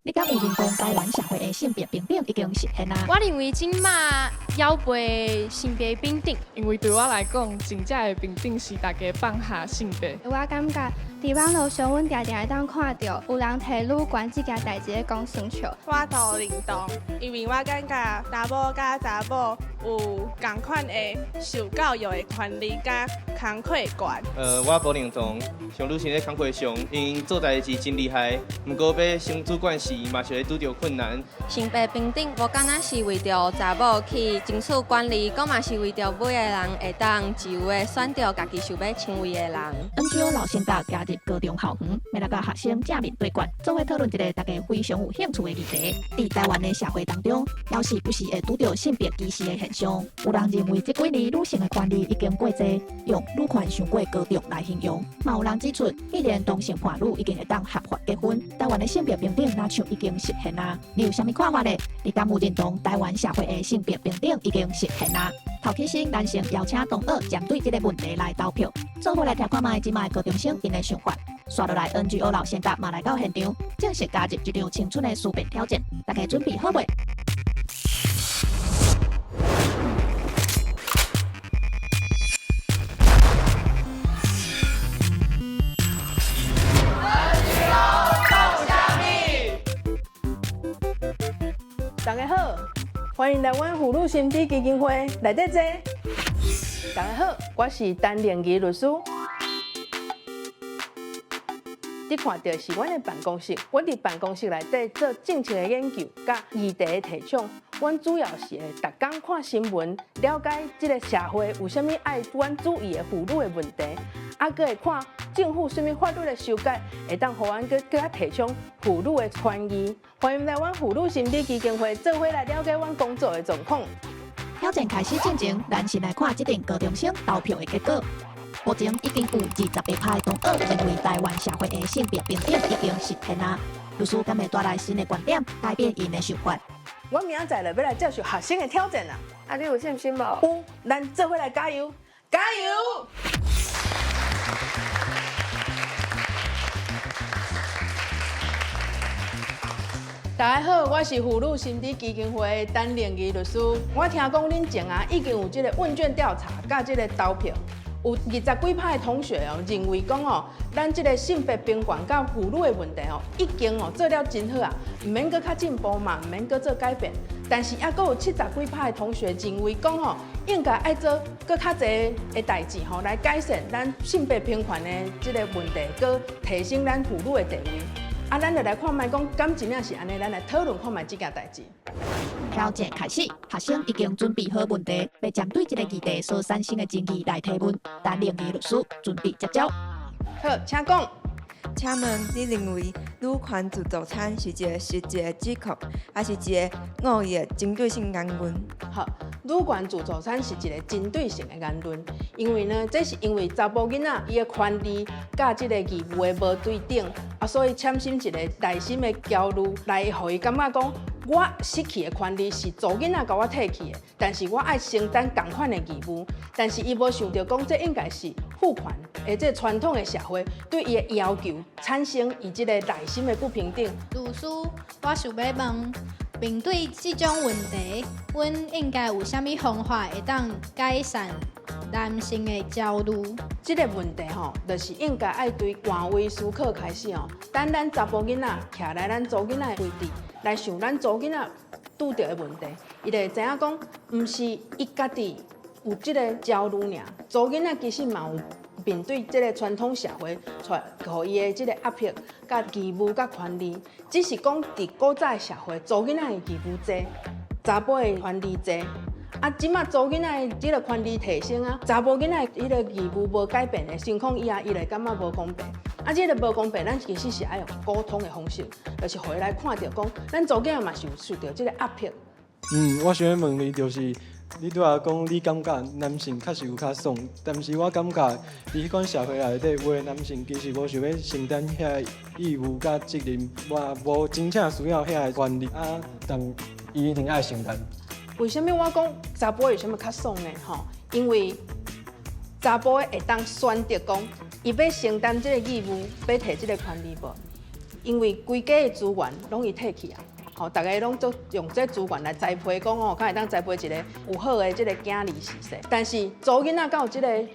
你敢有认同台湾社会的性别平等已经实现啊？我认为今嘛要背性别平等，因为对我来讲，真正的平等是大家放下性别。我感觉伫网络上，阮常常会当看到有人摕女权这件代志咧讲顺笑。我都认同，因为我感觉查某甲查某有同款的受教育的权利甲工课权。我不认同，像女性咧工课上，因做代志真厉害，不过要升主管时，嘛是会拄到困难。性别平等，无敢若是为着查某去争取权利，佫嘛是为着每个人会当自由的选择家己想要成为的人。NGO 老先达加入高中校园，要来甲学生正面对决，做伙讨论一个大家非常有兴趣的议题。伫台湾的社会当中，要是不时会拄到性别歧视的现象。有人认为这几年女性的权利已经过济，用女权上过高中来形容。嘛有人指出，既然同性伴侣已经会当合法结婚，台湾的性别平等那像已经实现啊？你有啥物看法呢？你敢有认同台湾社会的性别平等已经实现啊？头起先男性邀请同学针对这个问题来投票，做伙来听看卖即卖高中生因的想法。刷落来 NGO 老先达嘛来到现场，正式加入一场青春的思辨挑战，大家准备好未？大家好，欢迎来阮妇女心理基金会内底坐。大家好，我是陈玲仪律师。你看到是阮的办公室，阮伫办公室内底做政策的研究，甲议题的提倡。阮主要是会逐工看新闻，了解即个社会有啥物爱阮注意的妇女的问题，啊，搁会看政府啥物法律的修改，会当互阮搁较提倡妇女的权益。欢迎来阮妇女心理基金会做伙来了解阮工作的状况。挑战开始进前，咱先来看即场高中生投票的结果。目前已经有28派同学认为台湾社会的性别平等已经实现啊。律师敢会带来新的观点，改变因的想法。我明仔载就要来接受学生的挑战啦！啊，你有信心无？有，咱做伙来加油，加油！大家好，我是妇女心理基金会的陈玲仪律师。我听讲恁前已经有这个问卷调查，甲这个投票，有20几派的同学认为讲咱这个性别平权甲妇女的问题已经做了真好啊，唔免搁较进步嘛，唔免搁做改变。但是还阁有70几派的同学认为讲应该爱做搁较侪的代志来改善咱性别平权的这个问题，搁提升咱妇女的地位。啊，咱就来看卖讲，敢真正是安尼？咱来讨论看卖这件代志。挑战开始，学生已经准备好问题，要针对这个议题所产生的争议来提问。陈玲仪律师准备接招。好，请讲。请问你认为女权自助餐是一个实际的指控，还是一个恶意的针对性言论？好，女权自助餐是一个针对性的言论，因为呢，这是因为查甫囡仔伊的权利甲这个义务的无对等，所以产生一个内心的焦虑，来互伊感觉讲，我失去的权利是做囡仔甲我摕去的，但是我爱承担同款的义务，但是伊无想到讲，这应该是父权的这传统的社会对伊的要求产生伊这个内心的不平等。律师，我想要问，面对这种问题，阮应该有啥物方法会当改善男性的焦虑？这个问题就是应该爱对换位思考开始等咱查甫囡仔徛来咱查某囡仔的位置，来想咱查某囡仔拄到的问题，伊就会知影讲，毋是伊家己有这个焦虑尔，查某囡仔其实嘛有面对这个传统社会，互伊的这个压迫、甲义务、甲权利，只是讲伫古早的社会，查某囡仔的义务多，查甫的权利多。啊，即马查某囡仔的这个权利提升啊，查甫囡仔伊个义务无改变的情况以下，伊会感觉无公平。啊，这个无公平，咱其实是爱用沟通的方式，就是互伊来看到讲，咱查某囡仔嘛是有受到这个压迫。我想要问你就是。你拄仔讲，你感觉男性确实有较爽，但是我感觉伫迄款社会内底，有的男性其实无想要承担遐义务甲责任，也无真正需要遐权利啊，但伊一定爱承担。为什么我讲查甫有啥物较爽呢？因为查甫会当选择讲，伊要承担这个义务，要摕这个权利无？因为规家的资源拢伊摕去啊。吼，大家拢都用这资源来栽培，讲吼，较会当栽培一个有好的这个囝儿是谁？但是做囡仔，敢有这个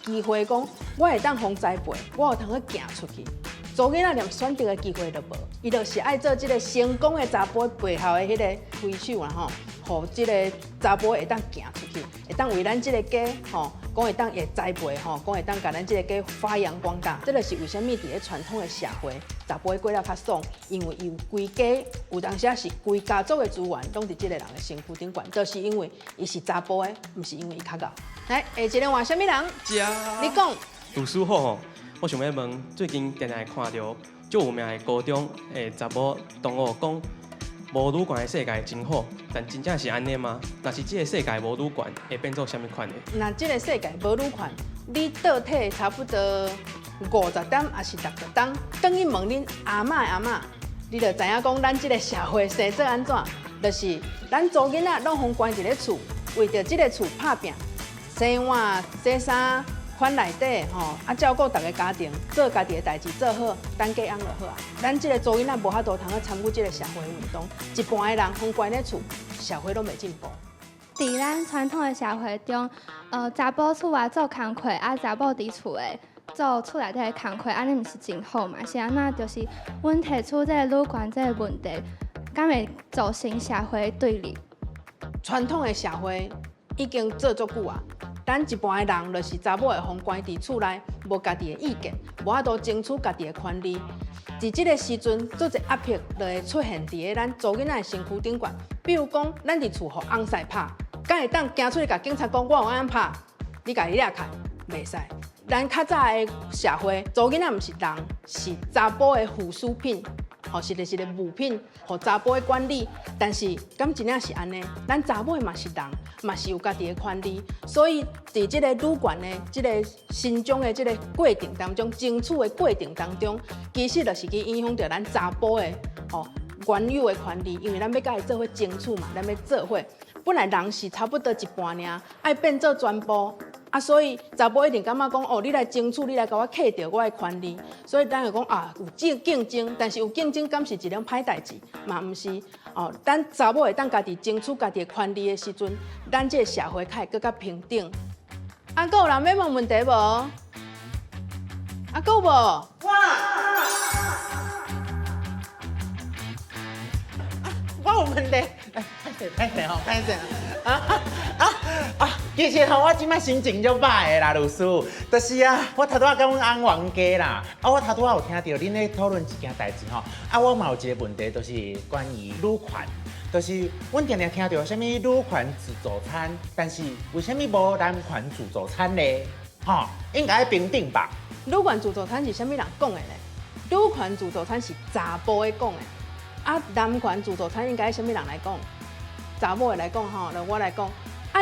机会讲，我会当互栽培，我有通去行出去。做囡仔连选择的机会都无，伊就是爱做这个成功的查甫背后的迄个推手啦吼，互这个查甫会当行出去，会当为咱这个家吼，讲会当会栽培吼，讲会当甲咱这个家发扬光大。这就是为什么伫咧传统的社会，查甫过了较爽，因为伊有规家，有当时是规家族的资源拢伫这个人的身躯顶管，就是因为伊是查甫的，毋是因为伊较高。来，下一个换什么人？你讲。读书好吼。我想要问，最近常常会看到足有名的高中的查某同学讲，无女权的世界真好，但真正是安尼吗？若是这个世界无女权，会变做什么款的？那这个世界无女权，你倒退差不多50点，还是60点，等于问恁阿嬷的阿嬷，你就知影讲咱这个社会生做安怎？就是咱做囡仔拢互关伫咧厝，为着这个厝打拼，洗碗、洗衫。款内底吼，照顾大家家庭，做家己的代志做好，等家养就好啊。咱这个做囡仔无遐多通去参与这个社会运动，一般的人封关咧厝，社会拢袂进步。伫咱传统的社会中，查甫厝外做工课，查某伫厝的做厝内底的工课，安尼毋是真好嘛？是安那就是阮提出这个女权这个问题，敢会造成社会对立？传统的社会已经做足久啊。咱一般的人就是查某会封关伫厝内，无家己的意见，无法度争取家己的权利。伫即个时阵，做一压迫就会出现伫个咱做囡仔的身躯顶管。比如讲，咱伫厝互翁婿拍，敢会当行出去甲警察讲我有安拍，你家己掠开，袂使。咱较早的社会，做囡仔毋是人，是查甫的附属品。吼，是个物品，互查甫的管理，但是敢真正是安尼？咱查某嘛是人，嘛是有家己的权利，所以伫即个女权的即个伸张的即个过程当中，争取的过程当中，其实就是去影响到咱查甫的吼原有的权利，因为咱要甲伊做伙争取嘛，咱要做伙。本来人是差不多一半尔，爱变做全部。啊，所以查甫一定感觉讲，哦，你来争取，你来甲我摕到我的权利，所以咱就讲啊，有竞争，但是有竞争，敢是一件歹代志，嘛毋是哦。咱查某会当家己争取家己的权利的时阵，咱这个社会才会更加平等。啊，还有人要问问题无？啊，还有无？我有问题，歹势吼，歹势其实吼，我即摆心情就歹啦，律师。就是啊，我头拄仔甲阮翁冤家啦，我头拄仔有听到恁咧讨论一件代志吼，我嘛有一个问题，就是关于女权，就是阮常常听到啥物女权自助餐，但是为什么无男权自助餐咧？吼，应该平等吧？女权自助餐是啥物人讲的咧？女权自助餐是查甫的讲的。男权自助餐应该什么人来讲？查某的来讲吼，就我来讲，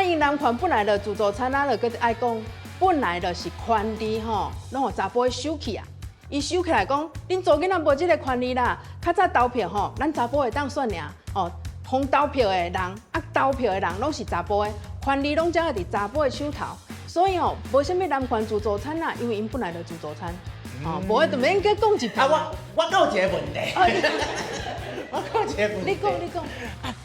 因男权本来就自助餐就搁爱讲，本来就是权利吼，拢互查甫收去啊。伊收起来讲，恁做囡仔无即个权利啦。较早投票吼，咱查甫会当选尔，哦，封投票的人，投票的人拢是查甫的，权利拢掌握伫查甫的手头。所以吼，无啥物男权自助餐啦，因为因本来就自助餐。哦，无就免再讲一遍。我有一个问题。我有一个问题。你讲。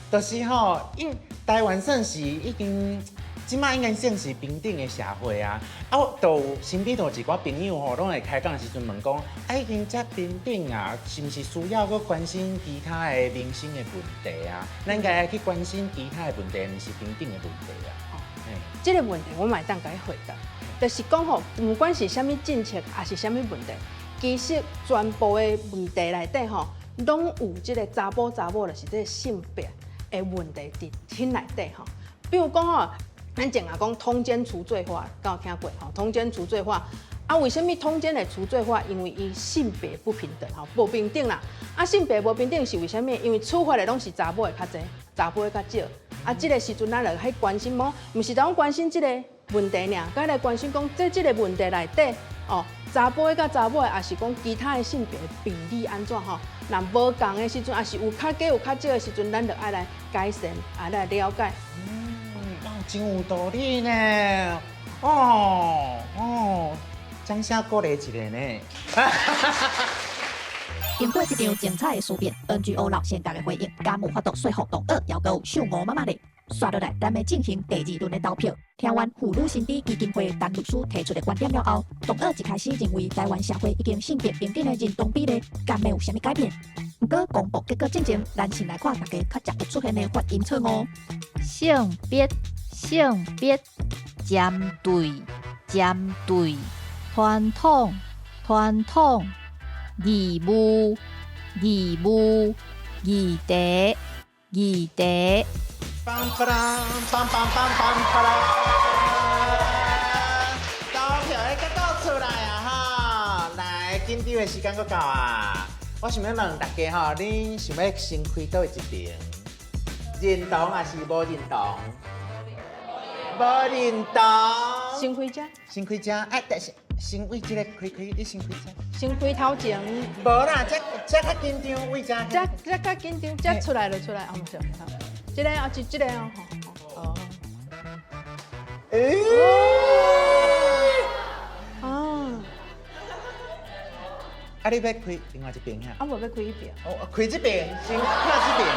就是吼，因台湾算是已经，即摆应该算是平等的社会啊。我都身边都一寡朋友吼，拢会开讲的时阵问讲，已经遮平等啊，是毋是需要去关心其他的民生的问题啊？咱应该去关心其他的问题，毋是平等的问题啊。这个问题我嘛会当甲伊回答，就是讲吼，不管是啥物政策，还是啥物问题，其实全部的问题内底吼，拢有即个查甫就是这个性别的问题伫体内底吼。比如讲吼，咱前下讲通奸除罪化，敢有听过吼？通奸除罪化为什么通奸会除罪化？因为伊性别不平等吼，无平等啦。性别无平等是为什么？因为处罚的拢是查某的较侪，查甫的较少。这个时阵咱就去关心无，毋是当关心这个问题尔，该来关心讲这个问题内底哦，查甫的甲查某的，也是讲其他的性别比例安怎吼？若无共的时阵，也是有较低有较少的时阵，咱就爱来改善，爱来了解。真有道理呢。掌声鼓励一个呢。经过一场精彩的思辨 ，NGO 老先家的回应，敢有法度说服同学，要有小五妈妈咧。刷落来，咱要进行第2轮的投票。听完妇女心理基金会陈律师提出的观点了后，同学一开始认为台湾社会已经性别平等的认同比例，敢要有啥物改变？不过公布结果之前，咱先来看大家较常会出现的发音错误。性别，针对，传统，义务，议题。梆梆啦，梆梆梆梆梆啦！投票的结果出来啊哈！来，紧张的时间够到啊！我想要问大家吼，恁想要先开倒一边？认同还是无认同？无认同。先开只，先开只，哎，但是先为这个开，你先开只。先开头前。无啦，这较紧张，为这较紧张，这出来，啊，唔是，这个啊，这个哦，哦。哦。啊，你要开另外一边哈？啊，无要开一边。哦，开这边，先看这边。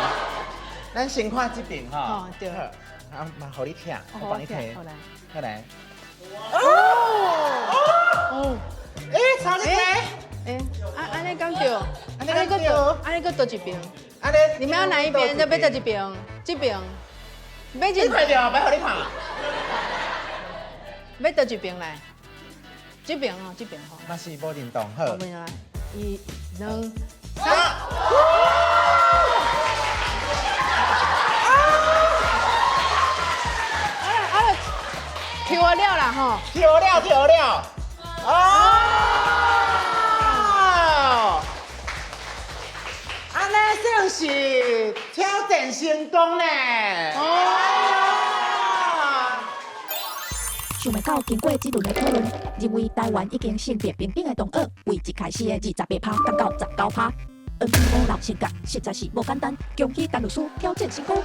咱先看这边哈。哦，对。啊，嘛，互你听，我帮你听。好来。好来。哦。哎，差你来。安尼讲对，安尼个倒一边。安尼，你们要哪一边？要倒一边？这边。你快点，别互你看。要倒一边来。这边哦，这边吼。嘛是无认同好。后面来，1、2、3。跳了啦吼！跳了！哦！安尼算是挑战成功呢！哦！想袂到经过这轮的讨论，认为台湾已经性别平等的同学，为一开始的28%降到19%。NGO 老性格实在是无简单，恭喜陈律师挑战成功。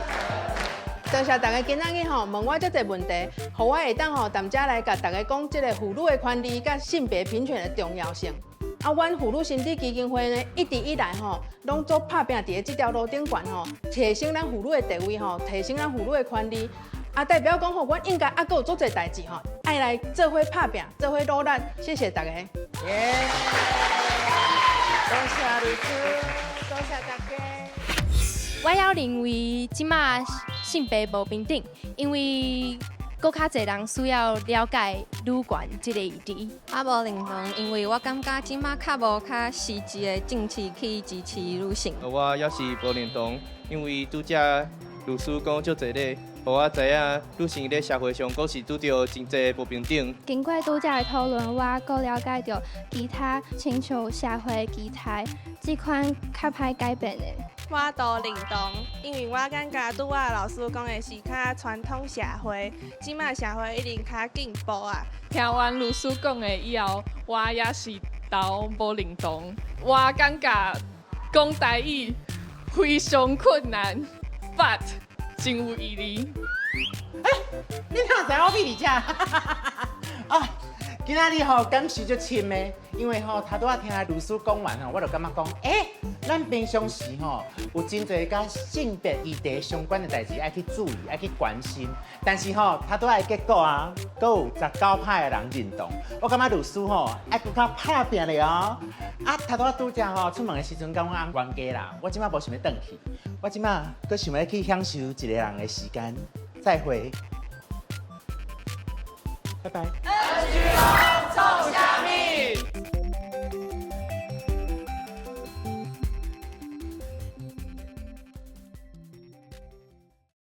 多谢大家今仔日吼问我这个问题，互我会当吼谈遮来甲大家讲这个妇女的权利甲性别平权的重要性。啊，阮妇女心理基金会呢，一直以来吼，拢做拍拼伫这条路顶悬吼，提升咱妇女的地位吼，提升咱妇女的权利。啊，代表讲吼，阮应该还佫有做侪代志吼，爱来做伙拍拼，做伙努力。谢谢大家。耶！多谢律师，多谢大家。我要认为即马性别无平等，因为搁较侪人需要了解女权这个议题。我无认同，因为我感觉即马较无较实际的政策去支持女性。我也是无认同，因为拄则律师讲足侪咧，互我知影女性咧社会上阁是拄着真侪不平等。经过拄则的讨论，我阁了解到其他亲像社会议题这款较歹改变的。我都认同，因为我感觉拄仔老师讲的是较传统社会，即马社会已经较进步啊。听完律师讲的以后，我也是都无认同。我感觉讲台语非常困难 ，but 真有意义。你哪知我比你遮？啊，今仔日吼感受足深的，因为吼头拄仔听律师讲完吼，我就感觉讲，咱平常时吼有真侪甲性别议题相关的代志爱去注意，爱去关心。但是吼头拄仔的结果啊，阁有19%的人认同。我感觉律师吼爱更较拍拼咧哦。啊，头拄仔拄则吼出门的时阵，甲我翁冤家啦，我即摆无想要转去，我即摆阁想要去享受一个人的时间。再会，拜拜。